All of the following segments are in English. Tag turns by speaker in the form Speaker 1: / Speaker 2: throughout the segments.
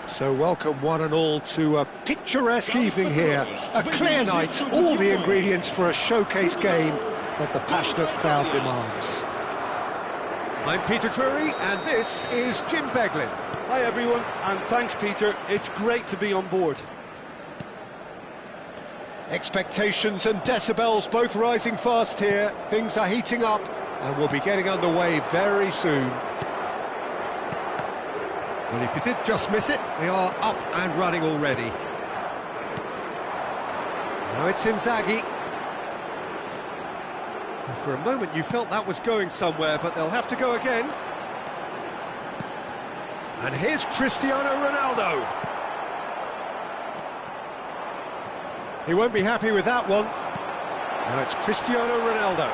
Speaker 1: So welcome one and all to a picturesque evening here. A clear night, all the ingredients for a showcase game that the passionate crowd demands. I'm Peter Drury and this is Jim Beglin.
Speaker 2: Hi everyone, and thanks Peter, it's great to be on board.
Speaker 1: Expectations and decibels both rising fast here. Things are heating up and we'll be getting underway very soon. Well, if you did just miss it, we are up and running already. Now it's Inzaghi. And for a moment you felt that was going somewhere, but they'll have to go again. And here's Cristiano Ronaldo. He won't be happy with that one. Now it's Cristiano Ronaldo.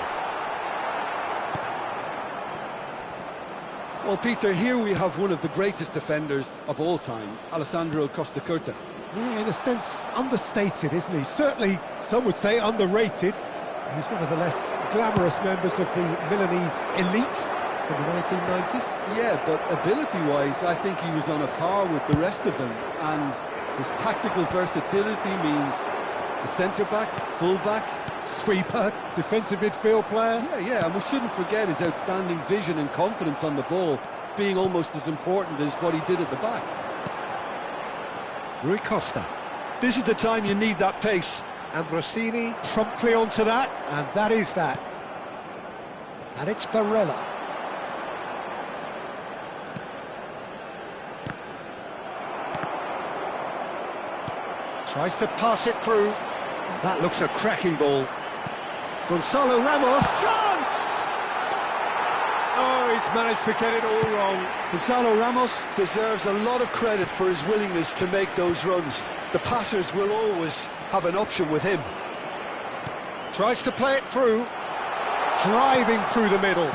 Speaker 2: Well, Peter, here we have one of the greatest defenders of all time, Alessandro Costa Curta.
Speaker 1: Yeah, in a sense, understated, isn't he? Certainly, some would say underrated. He's one of the less glamorous members of the Milanese elite from the 1990s.
Speaker 2: Yeah, but ability-wise, I think he was on a par with the rest of them. And his tactical versatility means the centre-back, full-back,
Speaker 1: sweeper, defensive midfield player.
Speaker 2: Yeah, and we shouldn't forget his outstanding vision and confidence on the ball, being almost as important as what he did at the back.
Speaker 1: Rui Costa.
Speaker 2: This is the time you need that pace.
Speaker 1: And Rossini promptly onto that, and that is that. And it's Barella. Tries to pass it through. That looks a cracking ball. Gonzalo Ramos, chance! Oh, he's managed to get it all wrong.
Speaker 2: Gonzalo Ramos deserves a lot of credit for his willingness to make those runs. The passers will always have an option with him.
Speaker 1: Tries to play it through. Driving through the middle.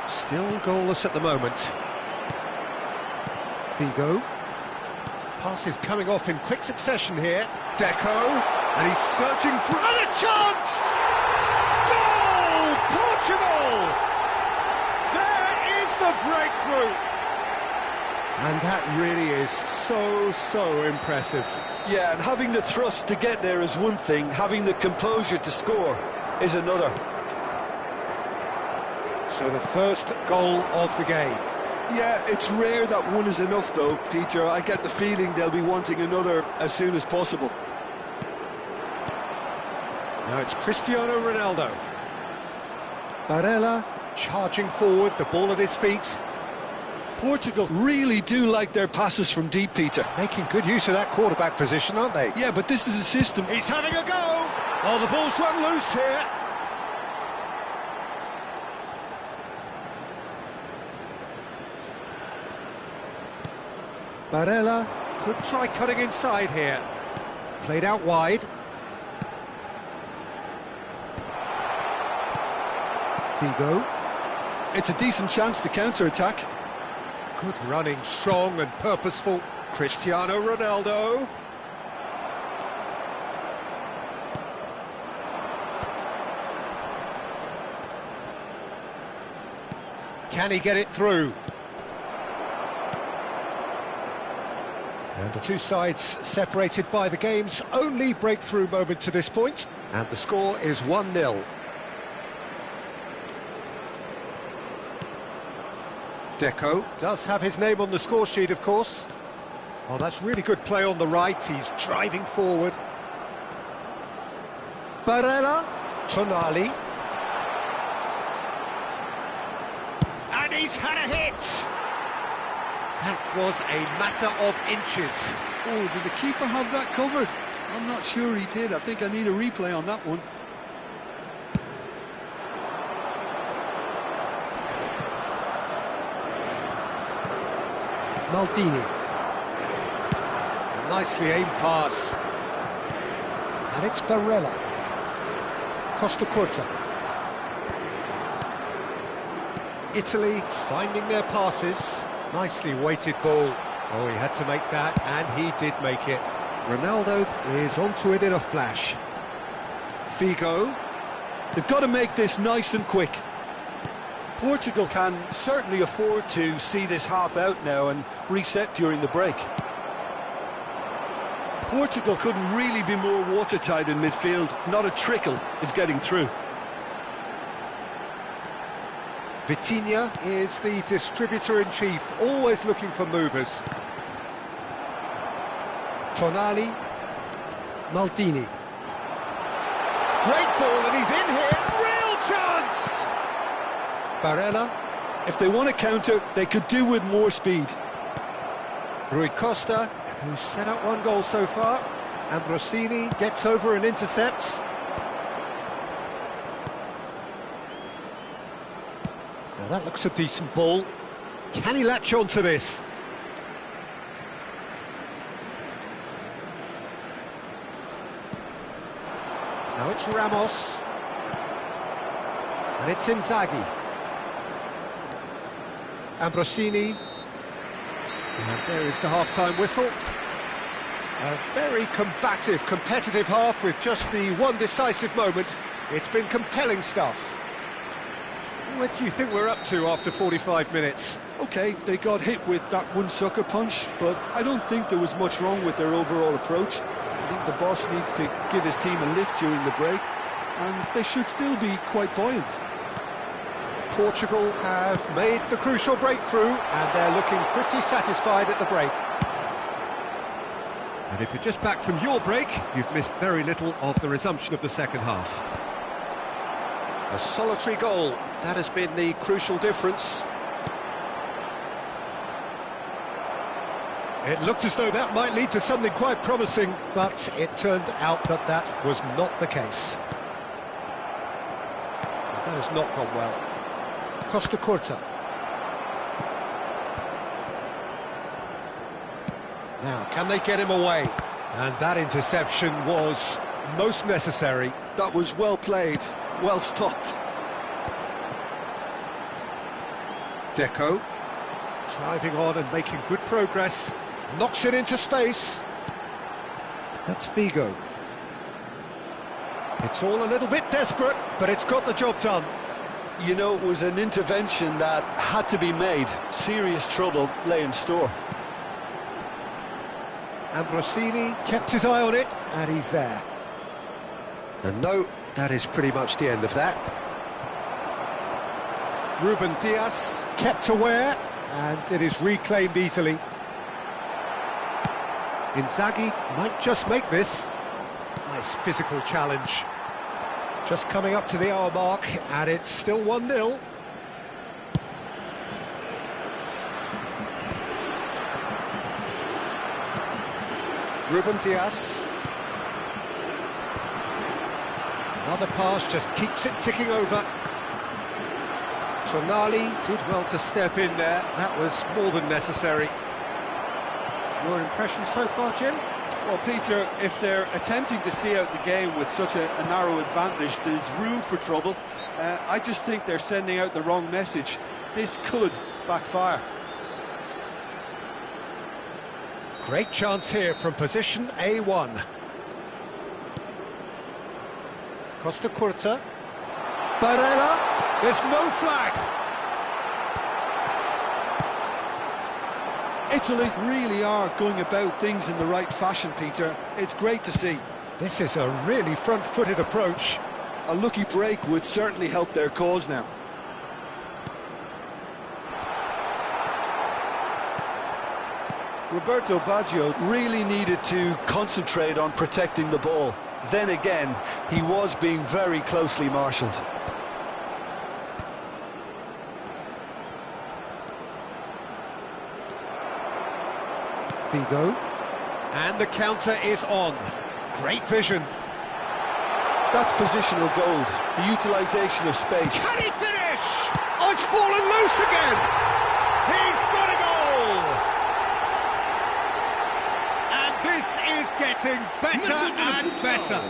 Speaker 1: Still goalless at the moment. Figo. Pass is coming off in quick succession here. Deco. And he's searching through. And a chance! Goal! Portugal! There is the breakthrough! And that really is so impressive.
Speaker 2: Yeah, and having the thrust to get there is one thing, having the composure to score is another.
Speaker 1: So the first goal of the game.
Speaker 2: Yeah, it's rare that one is enough though, Peter. I get the feeling they'll be wanting another as soon as possible.
Speaker 1: Now it's Cristiano Ronaldo. Barella charging forward, the ball at his feet.
Speaker 2: Portugal really do like their passes from deep, Peter.
Speaker 1: Making good use of that quarterback position, aren't they?
Speaker 2: Yeah, but this is a system.
Speaker 1: He's having a go! Oh, the ball's run loose here. Barella could try cutting inside here. Played out wide. Figo.
Speaker 2: It's a decent chance to counter-attack.
Speaker 1: Good running, strong and purposeful. Cristiano Ronaldo. Can he get it through? And the two sides separated by the game's only breakthrough moment to this point. And the score is 1-0. Deco does have his name on the score sheet, of course. Oh, that's really good play on the right. He's driving forward. Barella. Tonali. And he's had a hit. That was a matter of inches.
Speaker 2: Oh, did the keeper have that covered? I'm not sure he did. I think I need a replay on that one.
Speaker 1: Maldini. Nicely aimed pass. And it's Barella. Costa Curta. Italy finding their passes. Nicely weighted ball. Oh, he had to make that, and he did make it. Ronaldo is onto it in a flash. Figo.
Speaker 2: They've got to make this nice and quick. Portugal can certainly afford to see this half out now and reset during the break. Portugal couldn't really be more watertight in midfield. Not a trickle is getting through.
Speaker 1: Vitinha is the distributor-in-chief, always looking for movers. Tonali, Maldini. Great ball, and he's in here. Real chance! Barella.
Speaker 2: If they want to counter, they could do with more speed.
Speaker 1: Rui Costa, who's set up one goal so far. Ambrosini gets over and intercepts. Now that looks a decent ball. Can he latch on to this? Now it's Ramos. And it's Inzaghi. Ambrosini. And there is the half-time whistle. A very combative, competitive half with just the one decisive moment. It's been compelling stuff. What do you think we're up to after 45 minutes?
Speaker 2: Okay, they got hit with that one sucker punch, but I don't think there was much wrong with their overall approach. I think the boss needs to give his team a lift during the break, and they should still be quite buoyant.
Speaker 1: Portugal have made the crucial breakthrough, and they're looking pretty satisfied at the break. And if you're just back from your break, you've missed very little of the resumption of the second half. A solitary goal, that has been the crucial difference. It looked as though that might lead to something quite promising, but it turned out that that was not the case. That has not gone well. Costa Curta. Now, can they get him away? And that interception was most necessary.
Speaker 2: That was well played, well stopped.
Speaker 1: Deco, driving on and making good progress. Knocks it into space. That's Figo. It's all a little bit desperate, but it's got the job done.
Speaker 2: You know, it was an intervention that had to be made. Serious trouble lay in store.
Speaker 1: Ambrosini kept his eye on it, and he's there. And no, that is pretty much the end of that. Ruben Dias kept aware, and it is reclaimed easily. Inzaghi might just make this. Nice physical challenge. Just coming up to the hour mark, and it's still 1-0. Ruben Dias. Another pass just keeps it ticking over. Tonali did well to step in there. That was more than necessary. Your impression so far, Jim?
Speaker 2: Well, Peter, if they're attempting to see out the game with such a narrow advantage, there's room for trouble. I just think they're sending out the wrong message. This could backfire.
Speaker 1: Great chance here from position A1. Costa Curta. Barella. There's no flag.
Speaker 2: Italy really are going about things in the right fashion, Peter. It's great to see.
Speaker 1: This is a really front-footed approach.
Speaker 2: A lucky break would certainly help their cause now. Roberto Baggio really needed to concentrate on protecting the ball. Then again, he was being very closely marshalled.
Speaker 1: Figo. And the counter is on. Great vision.
Speaker 2: That's positional gold, the utilisation of space.
Speaker 1: Can he finish? Oh, it's fallen loose again! He's got a goal! And this is getting better and better.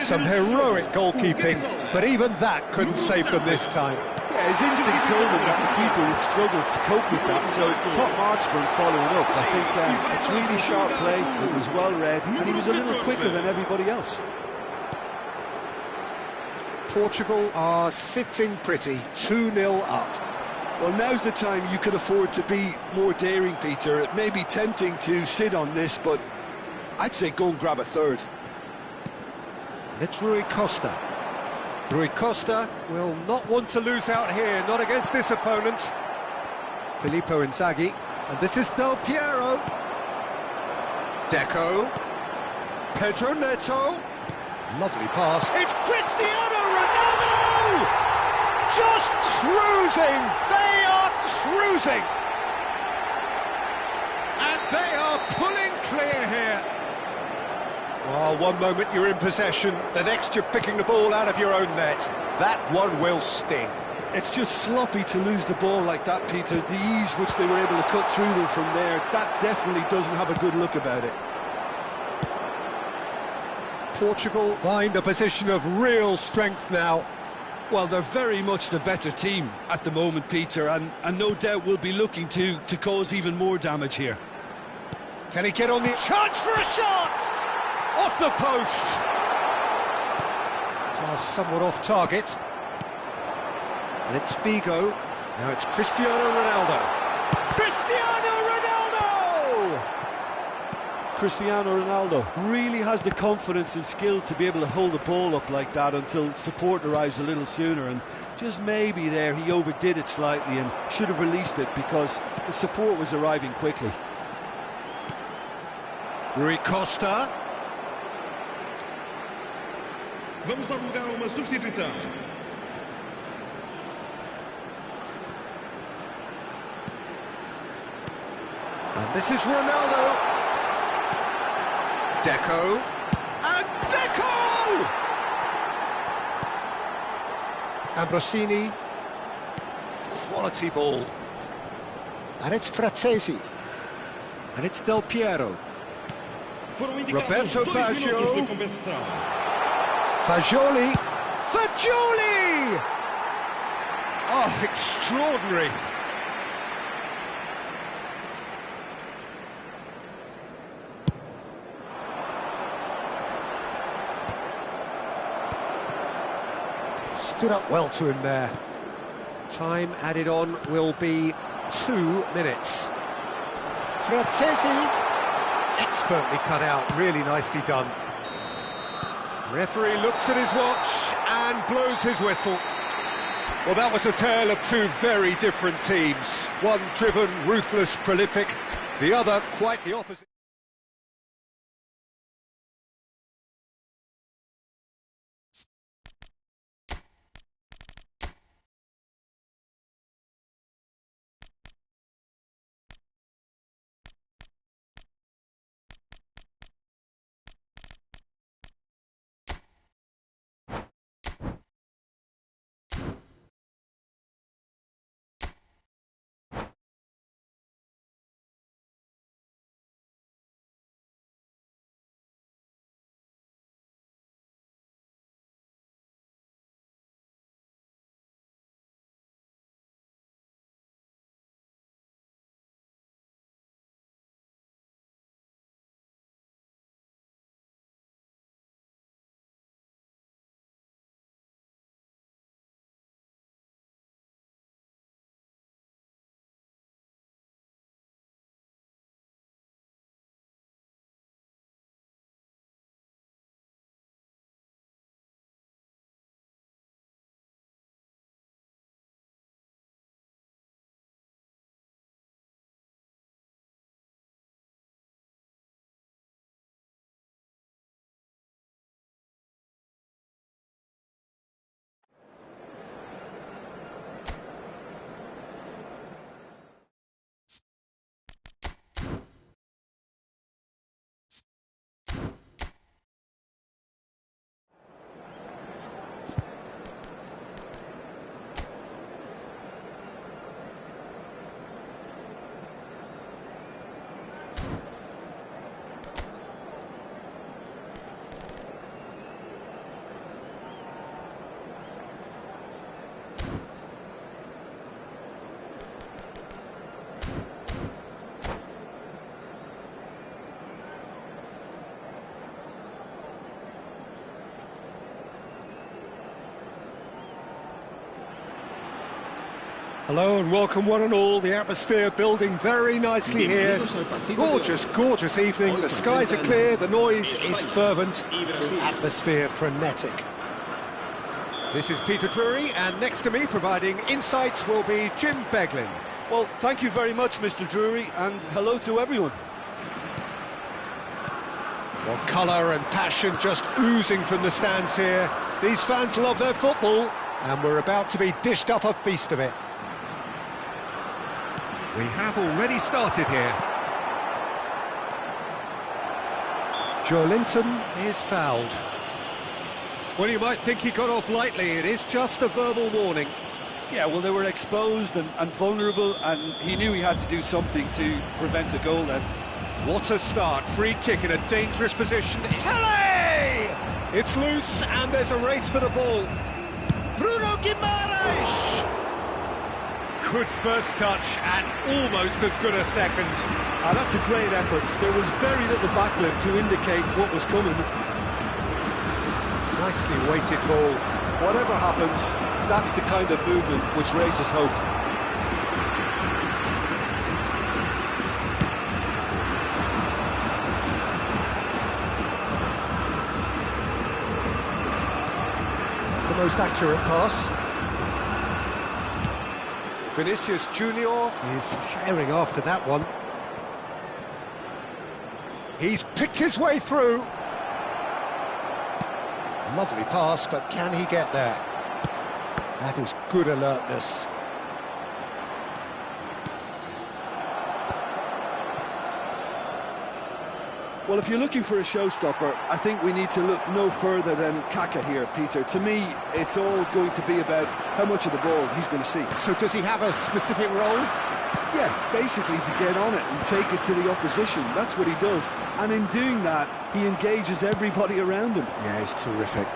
Speaker 1: Some heroic goalkeeping, but even that couldn't save them this time.
Speaker 2: Yeah, his instinct told him that the keeper would struggle to cope with that, so top marks for him following up. I think it's really sharp play, it was well read, and he was a little quicker than everybody else.
Speaker 1: Portugal are sitting pretty, 2-0 up.
Speaker 2: Well, now's the time you can afford to be more daring, Peter. It may be tempting to sit on this, but I'd say go and grab a third.
Speaker 1: It's Rui Costa. Rui Costa will not want to lose out here, not against this opponent. Filippo Inzaghi, and this is Del Piero. Deco. Pedro Neto. Lovely pass. It's Cristiano Ronaldo! Just cruising! They are cruising! And they are pulling clear here. Oh, one moment you're in possession, the next you're picking the ball out of your own net. That one will sting.
Speaker 2: It's just sloppy to lose the ball like that, Peter. The ease which they were able to cut through them from there, that definitely doesn't have a good look about it.
Speaker 1: Portugal find a position of real strength now.
Speaker 2: Well, they're very much the better team at the moment, Peter, and no doubt will be looking to cause even more damage here.
Speaker 1: Can he get on the... Chance for a shot! Off the post! Pass somewhat off target. And it's Figo. Now it's Cristiano Ronaldo. Cristiano Ronaldo!
Speaker 2: Cristiano Ronaldo really has the confidence and skill to be able to hold the ball up like that until support arrives a little sooner, and just maybe there he overdid it slightly and should have released it because the support was arriving quickly.
Speaker 1: Rui Costa.
Speaker 3: Vamos dar lugar a uma substituição.
Speaker 1: And this is Ronaldo. Deco. And Deco! Ambrosini. Quality ball. And it's Frattesi. And it's Del Piero. Roberto Baggio. Fagioli. Fagioli! Oh, extraordinary. Stood up well to him there. Time added on will be 2 minutes. Frattesi, expertly cut out, really nicely done. Referee looks at his watch and blows his whistle. Well, that was a tale of two very different teams. One driven, ruthless, prolific, the other quite the opposite. Hello and welcome one and all. The atmosphere building very nicely here. Gorgeous, gorgeous evening. The skies are clear, the noise is fervent, the atmosphere frenetic. This is Peter Drury, and next to me providing insights will be Jim Beglin.
Speaker 2: Well, thank you very much, Mr. Drury, and hello to everyone.
Speaker 1: Well, colour and passion just oozing from the stands here. These fans love their football, and we're about to be dished up a feast of it. We have already started here. Joelinton is fouled. Well, you might think he got off lightly. It is just a verbal warning.
Speaker 2: Yeah, well, they were exposed and vulnerable, and he knew he had to do something to prevent a goal then.
Speaker 1: What a start. Free kick in a dangerous position. Pele! It's loose, and there's a race for the ball. Bruno Guimaraes! Good first touch, and almost as good a second.
Speaker 2: That's a great effort. There was very little backlift to indicate what was coming.
Speaker 1: Nicely weighted ball.
Speaker 2: Whatever happens, that's the kind of movement which raises hope.
Speaker 1: The most accurate pass. Vinicius Junior is herring after that one. He's picked his way through. Lovely pass, but can he get there? That is good alertness.
Speaker 2: Well, if you're looking for a showstopper, I think we need to look no further than Kaka here, Peter. To me, it's all going to be about how much of the ball he's going to see.
Speaker 1: So does he have a specific role?
Speaker 2: Yeah, basically to get on it and take it to the opposition. That's what he does. And in doing that, he engages everybody around him.
Speaker 1: Yeah, he's terrific.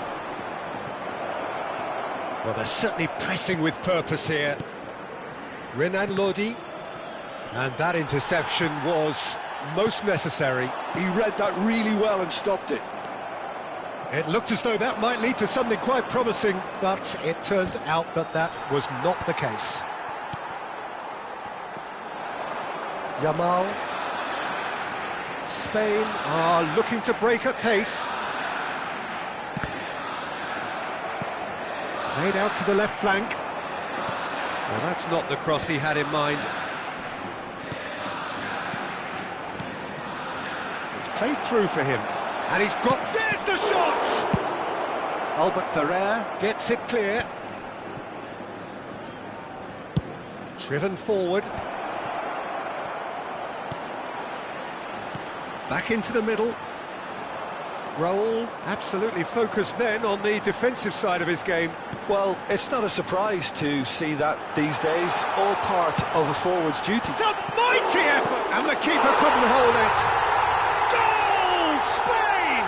Speaker 1: Well, they're certainly pressing with purpose here. Renan Lodi. And that interception was most necessary.
Speaker 2: He read that really well and stopped it.
Speaker 1: It looked as though that might lead to something quite promising, but it turned out that that was not the case. Yamal. Spain are looking to break at pace. Played out to the left flank. Well, that's not the cross he had in mind. Played through for him, and he's got... There's the shot! Albert Ferrer gets it clear. Driven forward. Back into the middle. Raul absolutely focused then on the defensive side of his game.
Speaker 2: Well, it's not a surprise to see that these days, all part of a forward's duty.
Speaker 1: It's a mighty effort, and the keeper couldn't hold it. Spain!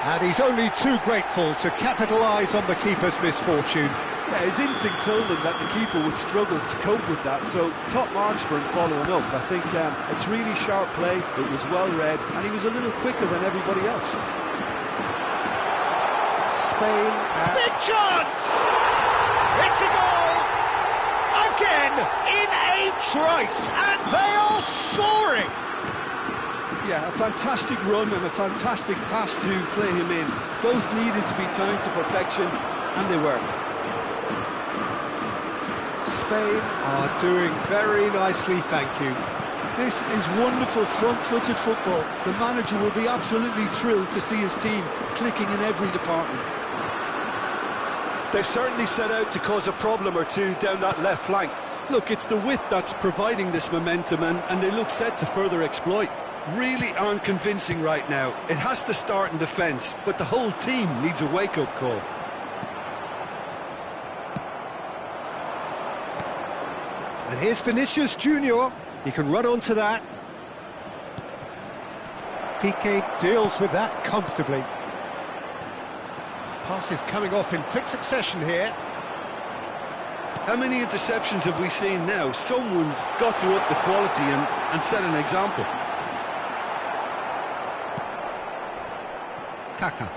Speaker 1: And he's only too grateful to capitalise on the keeper's misfortune.
Speaker 2: Yeah, his instinct told him that the keeper would struggle to cope with that, so top marks for him following up. I think it's really sharp play, it was well read, and he was a little quicker than everybody else.
Speaker 1: Spain... Big chance! It's a goal! Again, in a trice, and they are soaring!
Speaker 2: Yeah, a fantastic run and a fantastic pass to play him in. Both needed to be timed to perfection, and they were.
Speaker 1: Spain are doing very nicely, thank you.
Speaker 2: This is wonderful front-footed football. The manager will be absolutely thrilled to see his team clicking in every department. They've certainly set out to cause a problem or two down that left flank. Look, it's the width that's providing this momentum, and they look set to further exploit. Really aren't convincing right now. It has to start in defence, but the whole team needs a wake-up call.
Speaker 1: And here's Vinicius Junior. He can run onto that. Piqué deals with that comfortably. Passes coming off in quick succession here.
Speaker 2: How many interceptions have we seen now? Someone's got to up the quality and set an example.
Speaker 1: Kaka.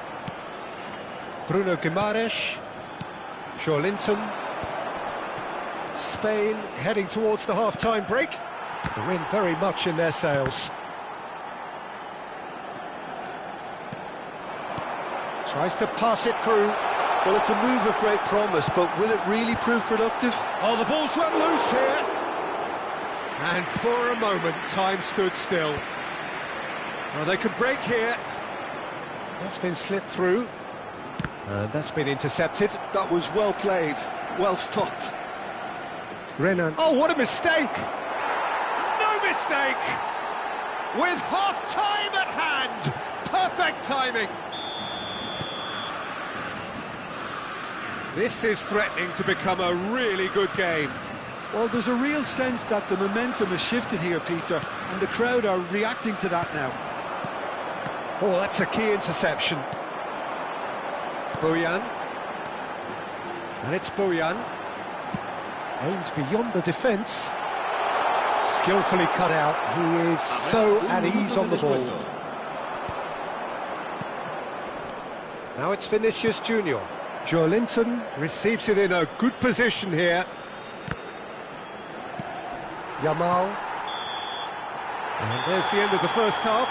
Speaker 1: Bruno Guimaraes. Joelinton. Spain heading towards the half-time break. The wind very much in their sails. Tries to pass it through.
Speaker 2: Well, it's a move of great promise, but will it really prove productive?
Speaker 1: Oh, the ball's run loose here. And for a moment, time stood still. Well, they could break here. That's been slipped through. And that's been intercepted.
Speaker 2: That was well played, well stopped.
Speaker 1: Renan. Oh, what a mistake! No mistake! With half-time at hand! Perfect timing! This is threatening to become a really good game.
Speaker 2: Well, there's a real sense that the momentum has shifted here, Peter, and the crowd are reacting to that now.
Speaker 1: Oh, that's a key interception. Bojan. And it's Bojan. Aimed beyond the defence. Skillfully cut out. He is so at ease on the ball. Now it's Vinicius Junior. Joelinton receives it in a good position here. Yamal. And there's the end of the first half.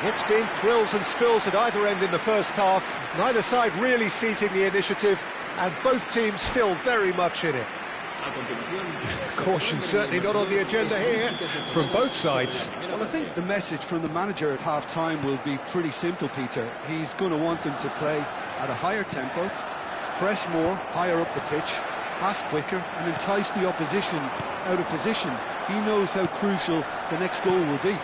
Speaker 1: It's been thrills and spills at either end in the first half. Neither side really seizing the initiative, and both teams still very much in it. Caution certainly not on the agenda here from both sides.
Speaker 2: Well, I think the message from the manager at half-time will be pretty simple, Peter. He's going to want them to play at a higher tempo, press more, higher up the pitch, pass quicker, and entice the opposition out of position. He knows how crucial the next goal will be.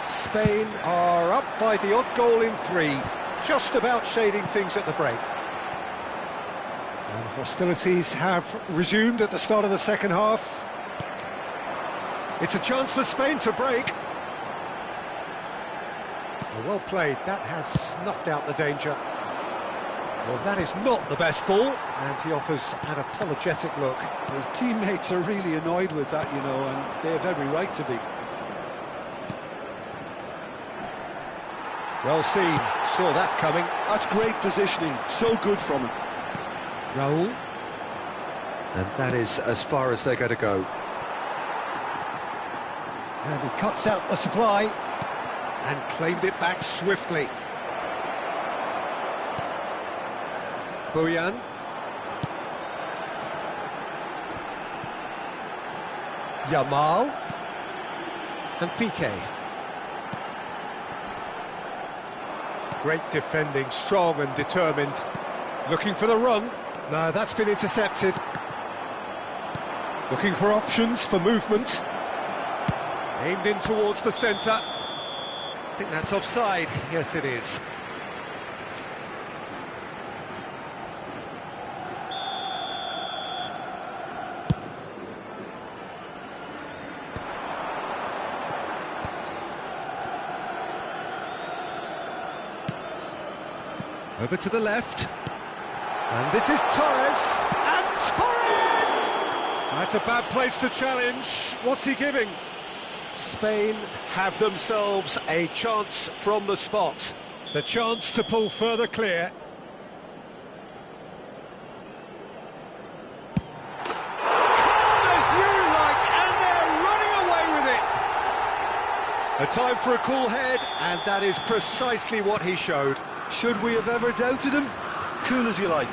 Speaker 1: Spain are up by the odd goal in 3, just about shading things at the break. And hostilities have resumed at the start of the second half. It's a chance for Spain to break. Well played, that has snuffed out the danger. Well, that is not the best ball, and he offers an apologetic look.
Speaker 2: His teammates are really annoyed with that, you know, and they have every right to be.
Speaker 1: Well seen, saw that coming.
Speaker 2: That's great positioning, so good from him.
Speaker 1: Raul. And that is as far as they're going to go. And he cuts out the supply and claimed it back swiftly. Bojan. Yamal. And Piqué. Great defending, strong and determined. Looking for the run. No, that's been intercepted. Looking for options for movement. Aimed in towards the centre. I think that's offside. Yes, it is. Over to the left. And this is Torres. And Torres! That's a bad place to challenge. What's he giving? Spain have themselves a chance from the spot. The chance to pull further clear. Calm as you like, and they're running away with it. A time for a cool head, and that is precisely what he showed.
Speaker 2: Should we have ever doubted him? Cool as you like.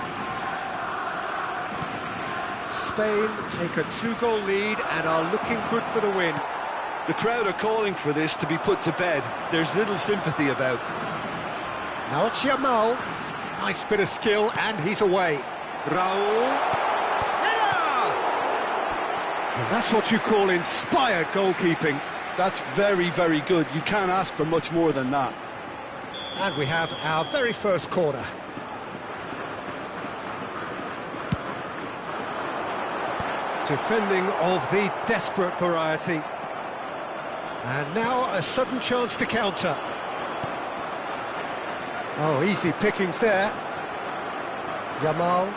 Speaker 1: Spain take a 2-goal lead and are looking good for the win.
Speaker 2: The crowd are calling for this to be put to bed. There's little sympathy about.
Speaker 1: Now it's Yamal. Nice bit of skill, and he's away. Raul. Header! And that's what you call inspired goalkeeping.
Speaker 2: That's very, very good. You can't ask for much more than that.
Speaker 1: And we have our very first corner. Defending of the desperate variety. And now a sudden chance to counter. Oh, easy pickings there. Yamal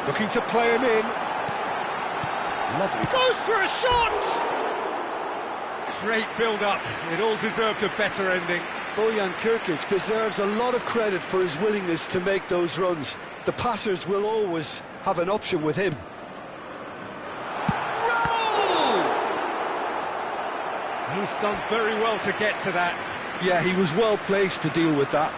Speaker 1: looking to play him in. Lovely. Goes for a shot! Great build-up. It all deserved a better ending.
Speaker 2: Bojan Kirkic deserves a lot of credit for his willingness to make those runs. The passers will always have an option with him.
Speaker 1: He's done very well to get to that.
Speaker 2: Yeah, he was well placed to deal with that.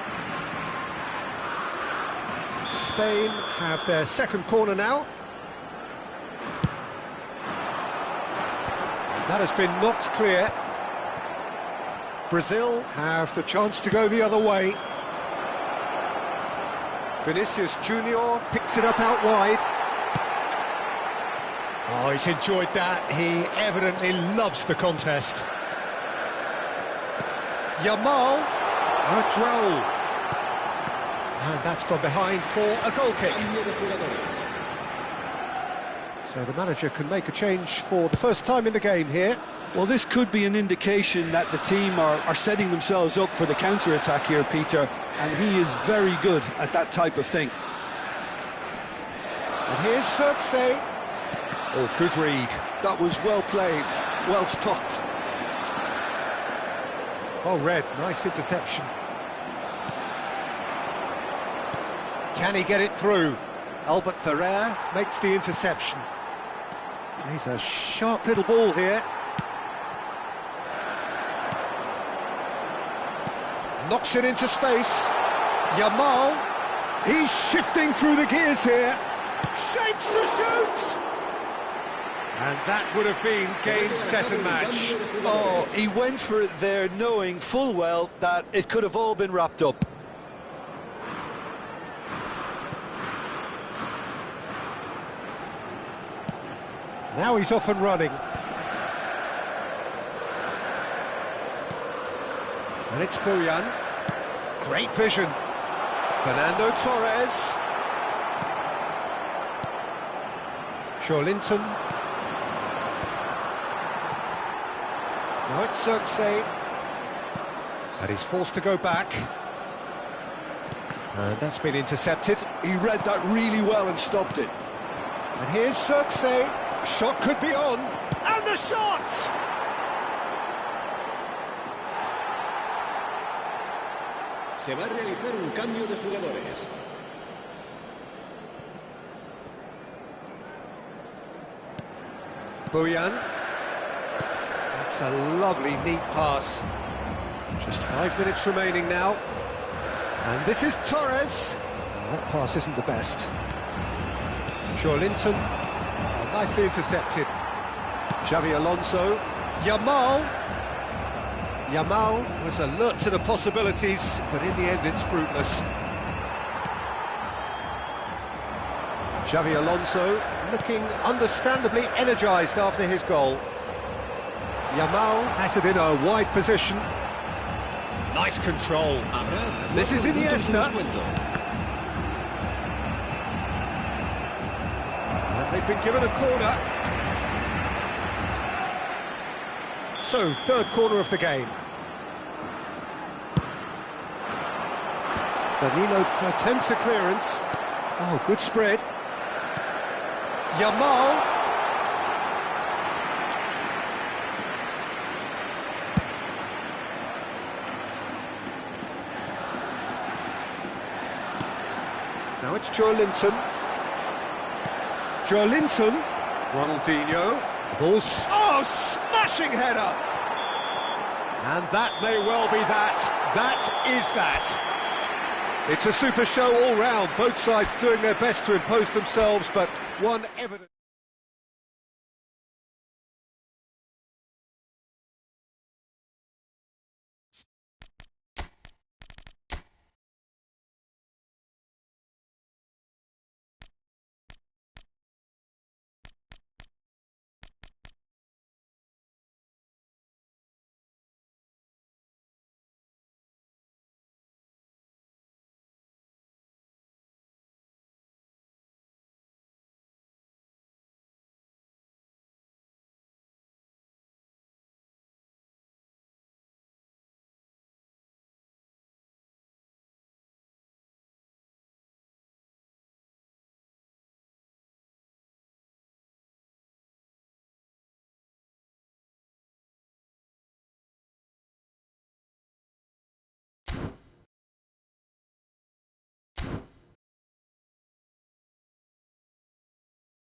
Speaker 1: Spain have their second corner now. That has been knocked clear. Brazil have the chance to go the other way. Vinicius Junior picks it up out wide. Oh, he's enjoyed that. He evidently loves the contest. Yamal, a droll. And that's gone behind for a goal kick. So the manager can make a change for the first time in the game here.
Speaker 2: Well, this could be an indication that the team are setting themselves up for the counter-attack here, Peter, and he is very good at that type of thing.
Speaker 1: And here's Circe. Oh, good read.
Speaker 2: That was well played, well stopped.
Speaker 1: Oh, Red, nice interception. Can he get it through? Albert Ferrer makes the interception. He's a sharp little ball here. Knocks it into space. Yamal. He's shifting through the gears here. Shapes the shoot! And that would have been game, set and match.
Speaker 2: Oh, he went for it there knowing full well that it could have all been wrapped up.
Speaker 1: Now he's off and running. And it's Bojan. Great vision. Fernando Torres. Linton. Now it's Circe. And he's forced to go back. And that's been intercepted.
Speaker 2: He read that really well and stopped it.
Speaker 1: And here's Circe. Shot could be on. And the shot!
Speaker 3: Se va a realizar un cambio de jugadores.
Speaker 1: Bojan. That's a lovely, neat pass. Just 5 minutes remaining now. And this is Torres. Oh, that pass isn't the best. Linton. Oh, nicely intercepted. Xavi Alonso. Yamal. Yamal was alert to the possibilities, but in the end it's fruitless. Xavi Alonso looking understandably energised after his goal. Yamal has it in a wide position. Nice control. This is Iniesta. And they've been given a corner. So, third corner of the game. Danilo attempts a clearance. Oh, good spread. Yamal. Now it's Linton. Linton. Ronaldinho. Ball's... Oh, smashing header! And that may well be that. That is that. It's a super show all round. Both sides doing their best to impose themselves, but one evident...